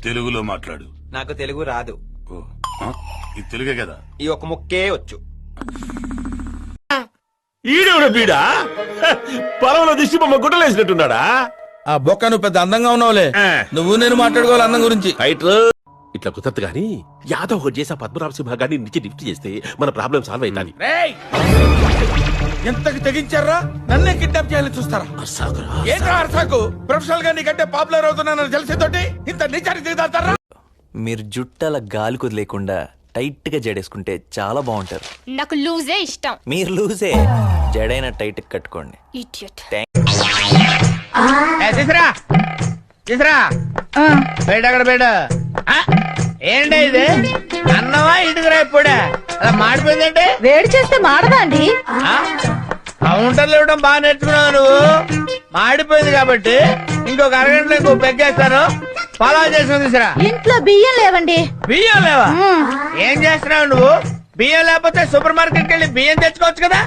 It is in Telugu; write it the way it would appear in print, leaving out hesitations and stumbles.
తెలుగులో మాట్లాడు. నాకు తెలుగు రాదు. ఓ, ఆ? ఇది తెలుగే కదా. ఈ ఒక ముక్కే వచ్చు. ఈడేవుడు బీడా పొలంలో దిష్టి బొమ్మ గుడ్డలేసినట్టున్నాడా? ఆ బొక్క నువ్వు పెద్ద అందంగా ఉన్నావులే. ఆ. నువ్వు నేను మాట్లాడుకోవాలి అందం గురించి. ఇట్లా కుదరదు గాని యాదవ్ ఒకటి చేసి పద్మనాభ సింహ గారిని నుంచి లిఫ్ట్ చేస్తే మన ప్రాబ్లం సాల్వ్ అవుతాది. ఎంతకి తెగించారా? నన్నే కిడ్నాప్ చేయాలని చూస్తారా? ఏంట్రా అర్సాకు? ప్రొఫెషనల్ గా నీకంటే పాపులర్ అవుతున్నానని తెలిసేతోటి ఇంత నిజానికి దిగుతారా? మీరు జుట్టల గాలి కుదిలేకుండా టైట్ గా జడేసుకుంటే చాలా బాగుంటారు. నాకు లూజే ఇష్టం. మీరు లూజే, జడైన టైట్ కట్టుకోండి. ఇడియట్. ఏంటి ఇది అన్నమా ఇటుకురా ఇప్పుడే అలా మాడిపోయిందంటే వేడి చేస్తే మాడదా అండి? కౌంటర్లు ఇవ్వడం బాగా నేర్చుకున్నావు నువ్వు. మాడిపోయింది కాబట్టి ఇంకొక అరగంటలో ఇంకో పెగ్గేస్తాను. ఫాలో చేసుకుని తీసురా. ఇంట్లో బియ్యం లేవండి. బియ్యం లేవా? ఏం చేస్తున్నావు నువ్వు? బియ్యం లేకపోతే సూపర్ మార్కెట్కి వెళ్ళి బియ్యం తెచ్చుకోవచ్చు కదా.